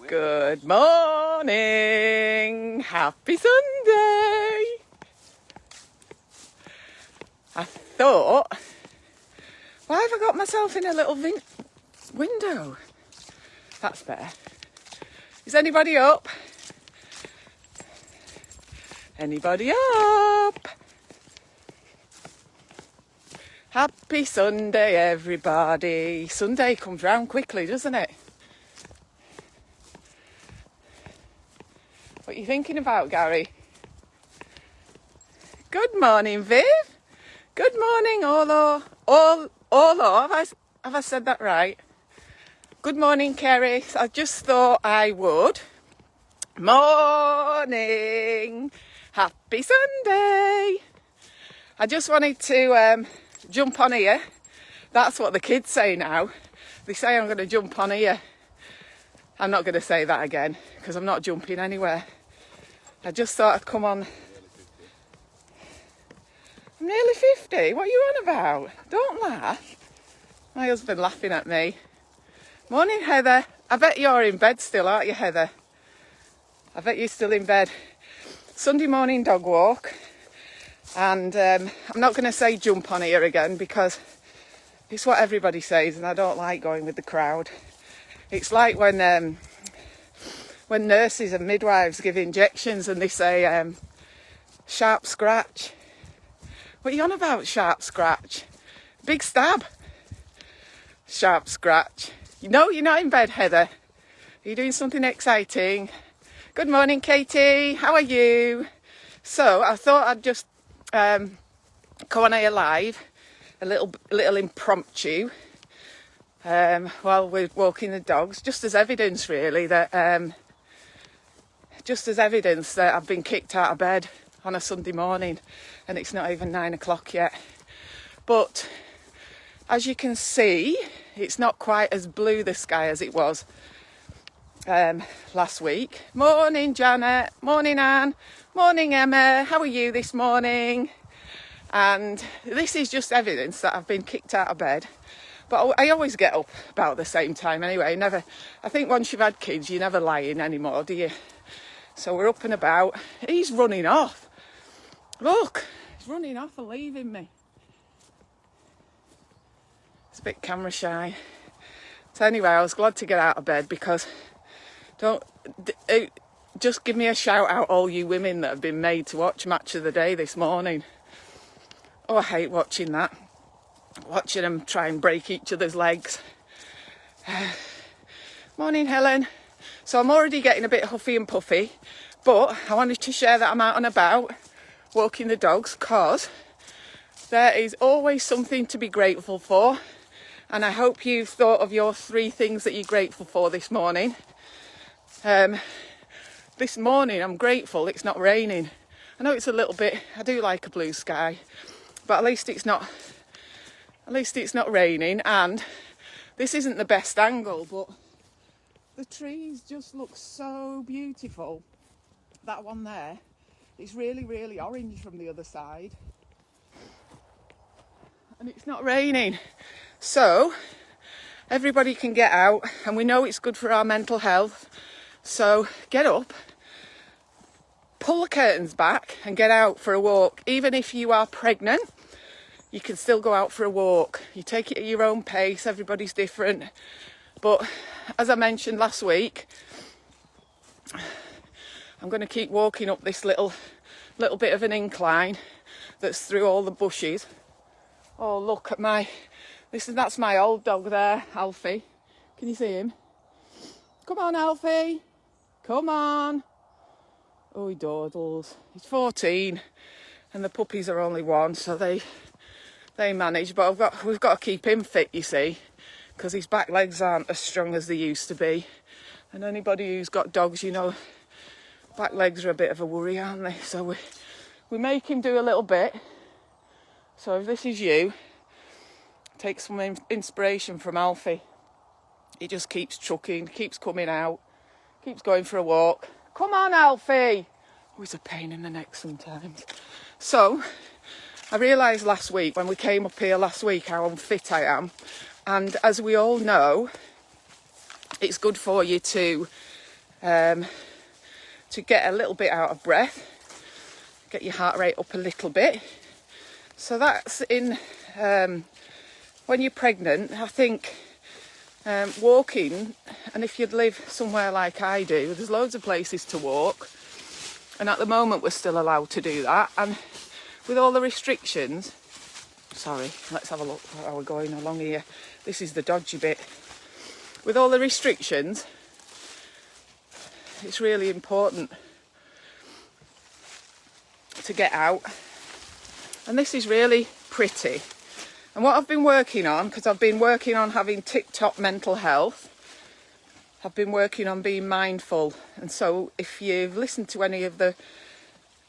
Good morning. Happy Sunday. I thought, why have I got myself in a little window? That's better. Is anybody up? Anybody up? Happy Sunday, everybody. Sunday comes round quickly, doesn't it? What are you thinking about, Gary? Good morning, Viv. Good morning, Olo. Olo, have I said that right? Good morning, Kerry. I just thought I would. Morning. Happy Sunday. I just wanted to jump on here. That's what the kids say now. They say I'm going to jump on here. I'm not going to say that again because I'm not jumping anywhere. I just thought I'd come on. I'm nearly 50. What are you on about? Don't laugh. My husband laughing at me. Morning, Heather. I bet you're in bed still, aren't you, Heather? I bet you're still in bed. Sunday morning dog walk. And I'm not going to say jump on here again because it's what everybody says and I don't like going with the crowd. It's like when nurses and midwives give injections and they say sharp scratch. What are you on about, sharp scratch? Big stab. Sharp scratch. No, you're not in bed, Heather. Are you doing something exciting? Good morning, Katie. How are you? So I thought I'd just come on here live, a little impromptu, while we're walking the dogs, just as evidence really that I've been kicked out of bed on a Sunday morning and it's not even 9 o'clock yet. But as you can see, it's not quite as blue the sky as it was last week. Morning, Janet. Morning, Anne. Morning, Emma. How are you this morning? And this is just evidence that I've been kicked out of bed. But I always get up about the same time anyway. I think once you've had kids, you're never lying anymore, do you? So we're up and about. He's running off. Look, he's running off and leaving me. It's a bit camera shy. So anyway, I was glad to get out of bed because just give me a shout out, all you women that have been made to watch Match of the Day this morning. Oh, I hate watching that. Watching them try and break each other's legs. Morning, Helen. So I'm already getting a bit huffy and puffy, but I wanted to share that I'm out and about walking the dogs because there is always something to be grateful for. And I hope you've thought of your 3 things that you're grateful for this morning. This morning I'm grateful it's not raining. I know it's a little bit, I do like a blue sky, but at least it's not raining. And this isn't the best angle, but the trees just look so beautiful. That one there is really, really orange from the other side. And it's not raining. So everybody can get out, and we know it's good for our mental health. So get up, pull the curtains back and get out for a walk. Even if you are pregnant, you can still go out for a walk. You take it at your own pace, everybody's different. But as I mentioned last week, I'm going to keep walking up this little bit of an incline that's through all the bushes. Oh, look at that's my old dog there, Alfie. Can you see him? Come on, Alfie. Come on. Oh, he dawdles. He's 14 and the puppies are only 1, so they manage. But we've got to keep him fit, you see, because his back legs aren't as strong as they used to be. And anybody who's got dogs, you know, back legs are a bit of a worry, aren't they? So we make him do a little bit. So if this is you, take some inspiration from Alfie. He just keeps chucking, keeps coming out, keeps going for a walk. Come on, Alfie. Oh, he's a pain in the neck sometimes. So I realised last week, when we came up here last week, how unfit I am. And as we all know, it's good for you to to get a little bit out of breath, get your heart rate up a little bit. So that's in when you're pregnant. I think walking, and if you'd live somewhere like I do, there's loads of places to walk, and at the moment we're still allowed to do that. And with all the restrictions, sorry, let's have a look how we're going along here. This is the dodgy bit. With all the restrictions, it's really important to get out. And this is really pretty. And what I've been working on, because I've been working on having tip-top mental health, I've been working on being mindful. And so if you've listened to any of the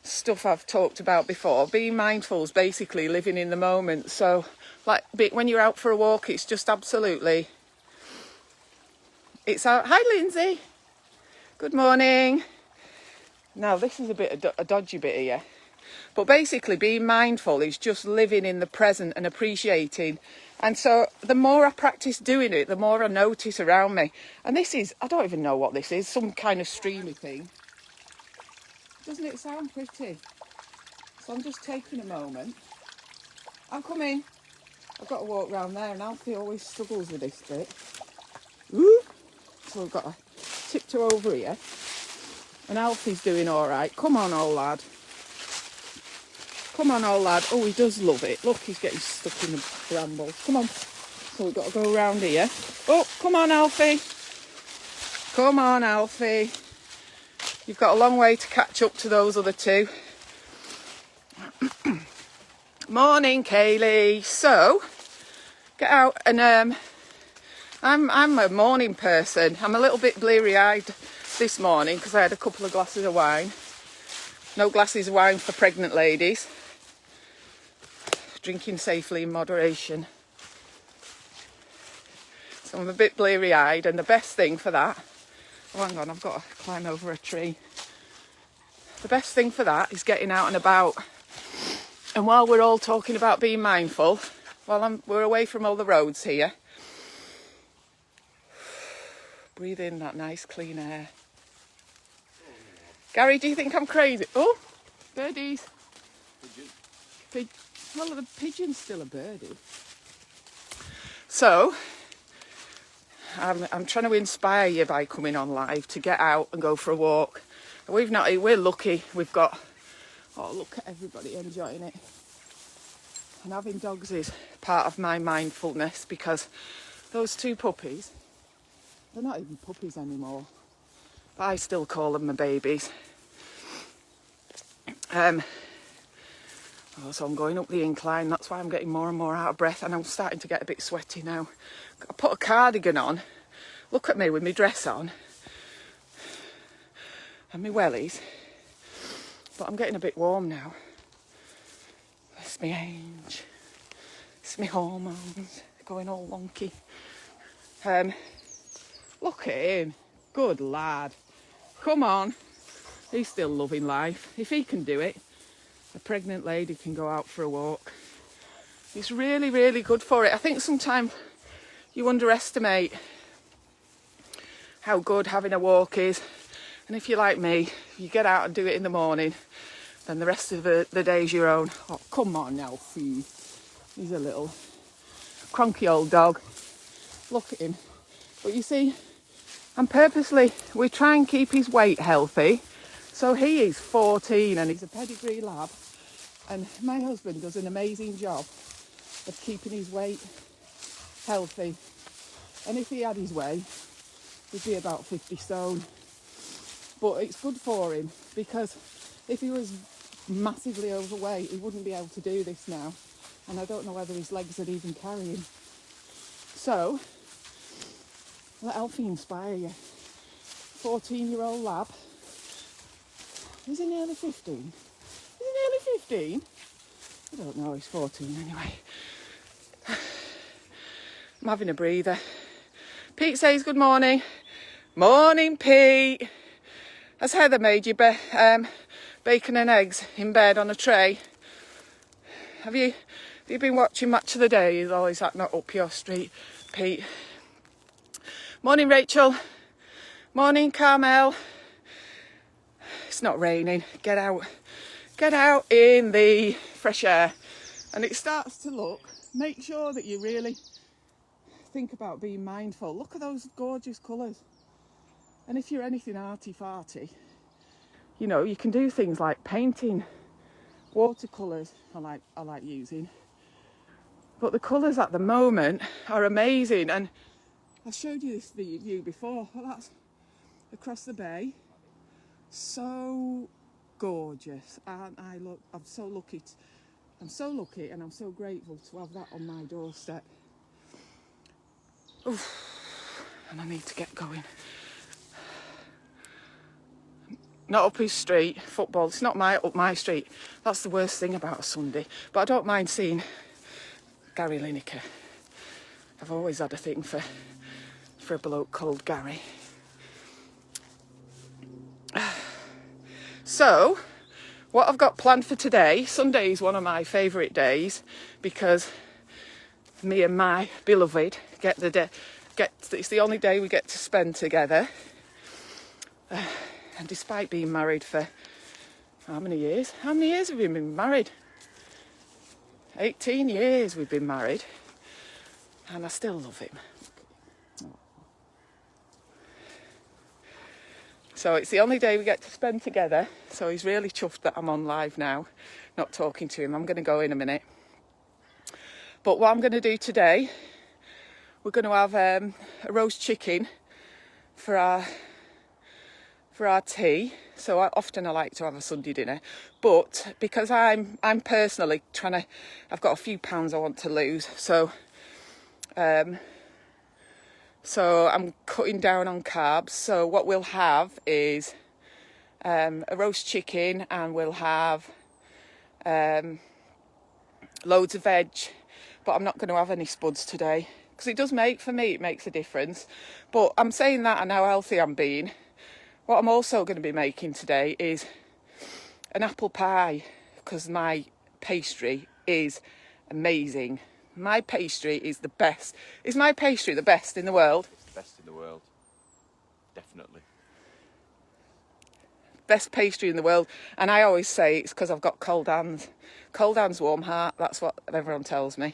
stuff I've talked about before, being mindful is basically living in the moment. So like when you're out for a walk, it's just absolutely, it's out. Hi Lindsay, good morning. Now this is a bit a dodgy bit here. But basically being mindful is just living in the present and appreciating. And so the more I practice doing it, the more I notice around me. And this is, I don't even know what this is, some kind of streamy thing. Doesn't it sound pretty? So I'm just taking a moment. I'm coming. I've got to walk round there, and Alfie always struggles with this bit. Ooh. So I've got to tiptoe over here. And Alfie's doing all right. Come on, old lad. Come on, old lad. Oh, he does love it. Look, he's getting stuck in the brambles. Come on. So we've got to go around here. Oh, come on, Alfie. Come on, Alfie. You've got a long way to catch up to those other two. Morning, Kaylee. So, get out and I'm a morning person. I'm a little bit bleary-eyed this morning because I had a couple of glasses of wine. No glasses of wine for pregnant ladies. Drinking safely in moderation. So I'm a bit bleary-eyed, and the best thing for that, oh hang on, I've got to climb over a tree. The best thing for that is getting out and about. And while we're all talking about being mindful, while we're away from all the roads here, breathe in that nice clean air. Gary, do you think I'm crazy? Oh, birdies. Pigeon. Well, the pigeon's still a birdie. So, I'm trying to inspire you by coming on live to get out and go for a walk. We're lucky. We've got, oh, look at everybody enjoying it. And having dogs is part of my mindfulness, because those two puppies, they're not even puppies anymore, but I still call them my babies. So I'm going up the incline. That's why I'm getting more and more out of breath, and I'm starting to get a bit sweaty now. I put a cardigan on. Look at me with my dress on and my wellies, but I'm getting a bit warm now. It's my age. It's my hormones going all wonky. Look at him. Good lad. Come on. He's still loving life. If he can do it, a pregnant lady can go out for a walk. It's really, really good for it. I think sometimes you underestimate how good having a walk is. And if you're like me, you get out and do it in the morning, then the rest of the day's your own. Oh, come on now, Fee. He's a little cronky old dog. Look at him. But you see, and purposely, we try and keep his weight healthy. So he is 14 and he's a pedigree lab. And my husband does an amazing job of keeping his weight healthy. And if he had his way, he'd be about 50 stone. But it's good for him, because if he was massively overweight, he wouldn't be able to do this now. And I don't know whether his legs would even carry him. So, let Alfie inspire you. 14-year-old lab. Is he nearly 15? Is he nearly 15? I don't know, he's 14 anyway. I'm having a breather. Pete says good morning. Morning, Pete. Has Heather made you bacon and eggs in bed on a tray? Have you been watching Match of the Day? Or is that not up your street, Pete? Morning, Rachel. Morning, Carmel. It's not raining. Get out in the fresh air. And it starts to look, make sure that you really think about being mindful. Look at those gorgeous colours. And if you're anything arty-farty, you know, you can do things like painting, watercolours I like using. But the colours at the moment are amazing. And I showed you this view before. Well, that's across the bay. So gorgeous. And I'm so lucky. I'm so lucky and I'm so grateful to have that on my doorstep. Oof. And I need to get going. Not up his street, football. It's not up my street. That's the worst thing about a Sunday. But I don't mind seeing Gary Lineker. I've always had a thing for a bloke called Gary. So, what I've got planned for today, Sunday is one of my favourite days because me and my beloved it's the only day we get to spend together. And despite being married for how many years? How many years have we been married? 18 years we've been married. And I still love him. So it's the only day we get to spend together. So he's really chuffed that I'm on live now, not talking to him. I'm going to go in a minute. But what I'm going to do today, we're going to have a roast chicken for our tea. So I like to have a Sunday dinner, but because I'm personally I've got a few pounds I want to lose, so I'm cutting down on carbs. So what we'll have is a roast chicken, and we'll have loads of veg, but I'm not going to have any spuds today because it makes a difference. But I'm saying that and how healthy I'm being. What I'm also going to be making today is an apple pie because my pastry is amazing. My pastry is the best. Is my pastry the best in the world? It's the best in the world. Definitely. Best pastry in the world. And I always say it's because I've got cold hands. Cold hands, warm heart. That's what everyone tells me.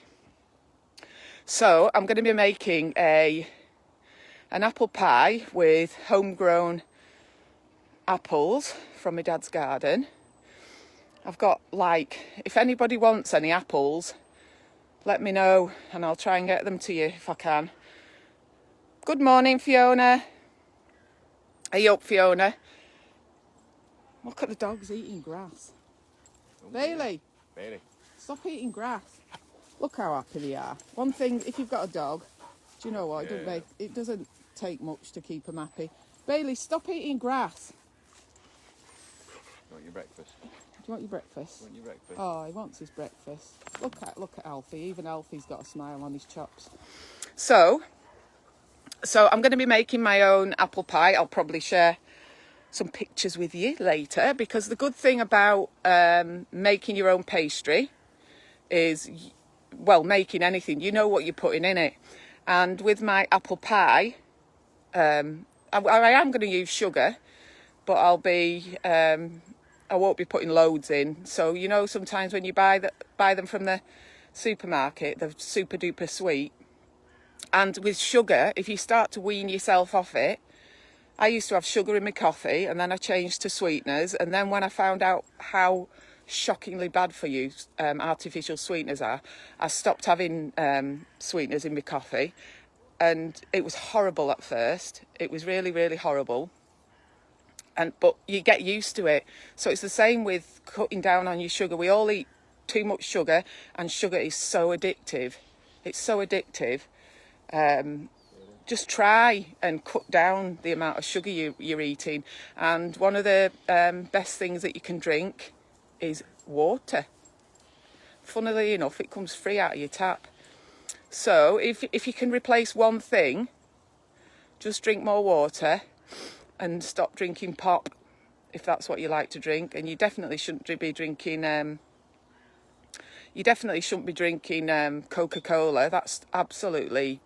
So I'm going to be making an apple pie with homegrown apples from my dad's garden. I've got if anybody wants any apples, let me know and I'll try and get them to you if I can. Good morning, Fiona. Are you up, Fiona? Look at the dogs eating grass. Oh, Bailey, Bailey, stop eating grass. Look how happy they are. One thing, if you've got a dog, do you know what? It doesn't take much to keep them happy. Bailey, stop eating grass. you want your breakfast? Do you want your breakfast? You want your breakfast? Oh, he wants his breakfast. Look at Alfie. Even Alfie's got a smile on his chops. So I'm going to be making my own apple pie. I'll probably share some pictures with you later, because the good thing about making your own pastry is, making anything, you know what you're putting in it. And with my apple pie, I am going to use sugar, but I won't be putting loads in. So, you know, sometimes when you buy them from the supermarket, they're super duper sweet. And with sugar, if you start to wean yourself off it, I used to have sugar in my coffee and then I changed to sweeteners. And then when I found out how shockingly bad for you artificial sweeteners are, I stopped having sweeteners in my coffee. And it was horrible at first. It was really, really horrible. But you get used to it. So it's the same with cutting down on your sugar. We all eat too much sugar, and sugar is so addictive. It's so addictive. Just try and cut down the amount of sugar you're eating. And one of the best things that you can drink is water. Funnily enough, it comes free out of your tap. So if you can replace one thing, just drink more water. And stop drinking pop, if that's what you like to drink. And you definitely shouldn't be drinking. Coca-Cola. That's absolutely,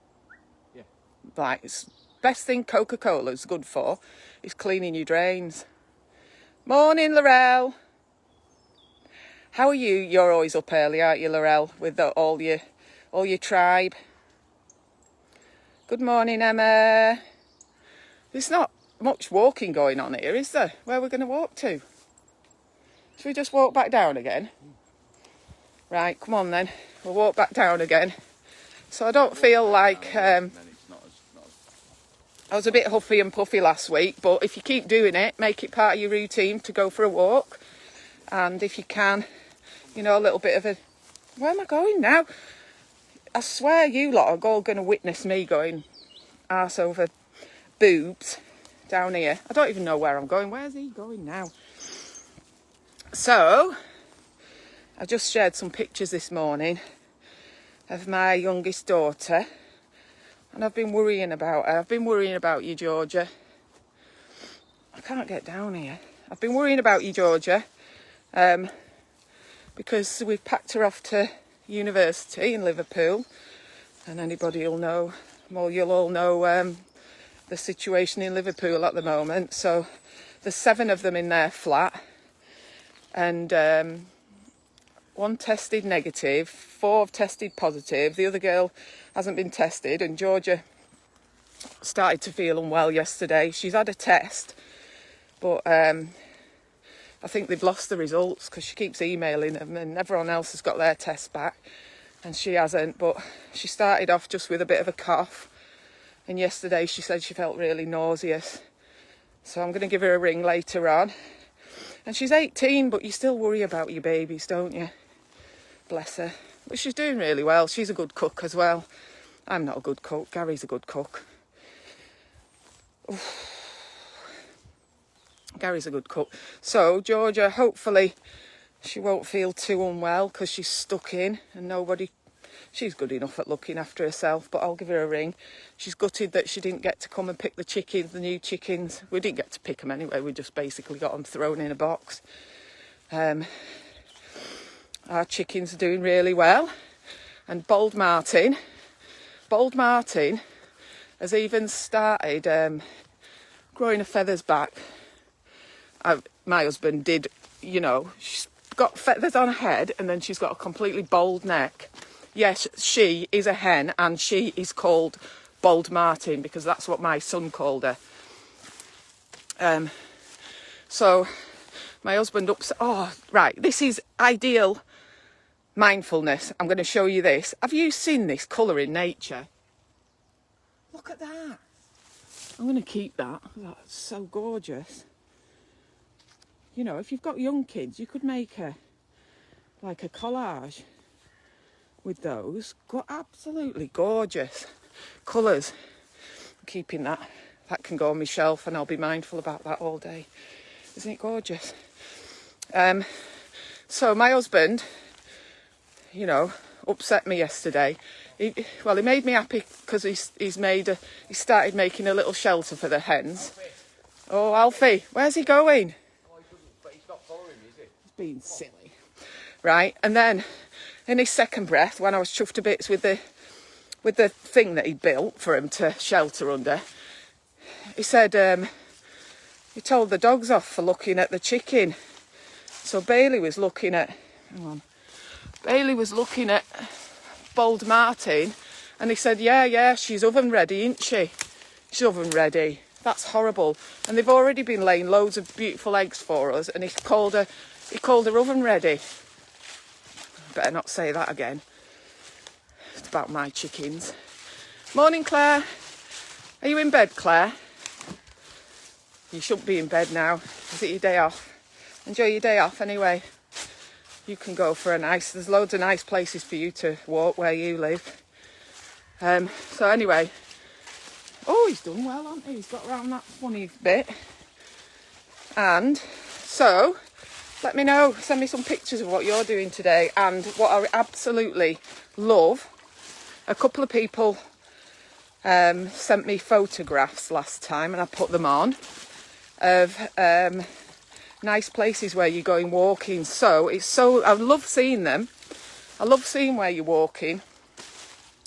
best thing Coca-Cola's good for is cleaning your drains. Morning, Laurel. How are you? You're always up early, aren't you, Laurel, with all your tribe? Good morning, Emma. There's not much walking going on here, is there? Where are we going to walk to? Should we just walk back down again? Right, come on then. We'll walk back down again. So I don't feel like... I was a bit huffy and puffy last week, but if you keep doing it, make it part of your routine to go for a walk. And if you can, you know, a little bit of a... Where am I going now? I swear you lot are all going to witness me going arse over boobs down here. I don't even know where I'm going. Where's he going now? So, I just shared some pictures this morning of my youngest daughter. And I've been worrying about her. I've been worrying about you, Georgia. I can't get down here. I've been worrying about you, Georgia. Because we've packed her off to university in Liverpool. And anybody will know, well, you'll all know the situation in Liverpool at the moment. So there's 7 of them in their flat. And 1 tested negative, 4 have tested positive. The other girl hasn't been tested, and Georgia started to feel unwell yesterday. She's had a test, but I think they've lost the results because she keeps emailing them, and everyone else has got their tests back and she hasn't. But she started off just with a bit of a cough, and yesterday she said she felt really nauseous. So I'm going to give her a ring later on. And she's 18, but you still worry about your babies, don't you? Bless her. But she's doing really well. She's a good cook as well. I'm not a good cook. Gary's a good cook. Oof. Gary's a good cook. So, Georgia, hopefully she won't feel too unwell because she's stuck in and nobody... She's good enough at looking after herself, but I'll give her a ring. She's gutted that she didn't get to come and pick the chickens, the new chickens. We didn't get to pick them anyway. We just basically got them thrown in a box. Our chickens are doing really well. And Bold Martin has even started growing her feathers back. My husband did, you know, she's got feathers on her head and then she's got a completely bald neck. Yes, she is a hen and she is called Bold Martin because that's what my son called her. So my husband upset. Oh, right. This is ideal mindfulness. I'm going to show you this. Have you seen this colour in nature? Look at that. I'm going to keep that. That's so gorgeous. You know, if you've got young kids, you could make a collage with those. Absolutely gorgeous colours. I'm keeping that. That can go on my shelf and I'll be mindful about that all day. Isn't it gorgeous? So my husband, you know, upset me yesterday. He made me happy because he started making a little shelter for the hens. Oh, Alfie, where's he going? But he's not following me, is he? He's being silly. Right, and then in his second breath, when I was chuffed to bits with the thing that he'd built for him to shelter under, he said he told the dogs off for looking at the chicken. So Bailey was looking at Bold Martin, and he said, yeah, she's oven ready, isn't she? She's oven ready. That's horrible. And they've already been laying loads of beautiful eggs for us, and he called her oven ready. Better not say that again. It's about my chickens. Morning, Claire. Are you in bed, Claire? You shouldn't be in bed now. Is it your day off? Enjoy your day off anyway. You can go for there's loads of nice places for you to walk where you live. So anyway. Oh, he's done well, hasn't he? He's got around that funny bit. And so, let me know. Send me some pictures of what you're doing today. And what I absolutely love, a couple of people sent me photographs last time and I put them on of nice places where you're going walking. I love seeing them. I love seeing where you're walking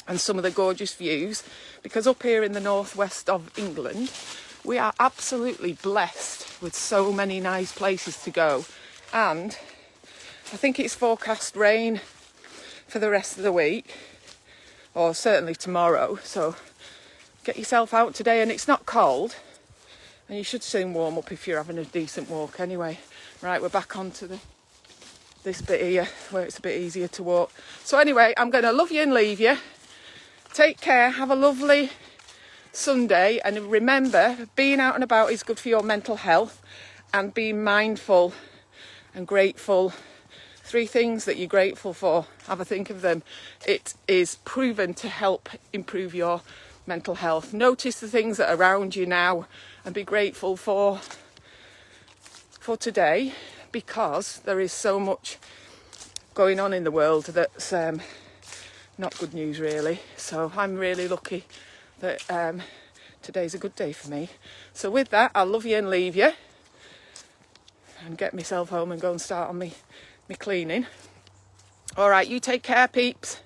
and some of the gorgeous views. because up here in the northwest of England, we are absolutely blessed with so many nice places to go. And I think it's forecast rain for the rest of the week, or certainly tomorrow. So get yourself out today, and it's not cold. And you should soon warm up if you're having a decent walk anyway. Right, we're back onto this bit here where it's a bit easier to walk. So anyway, I'm going to love you and leave you. Take care, have a lovely Sunday, and remember, being out and about is good for your mental health, and being mindful and grateful. 3 things that you're grateful for. Have a think of them. It is proven to help improve your mental health. Notice the things that are around you now and be grateful for today, because there is so much going on in the world that's not good news really. So I'm really lucky that today's a good day for me. So with that, I'll love you and leave you, and get myself home and go and start on me cleaning. All right, you take care, peeps.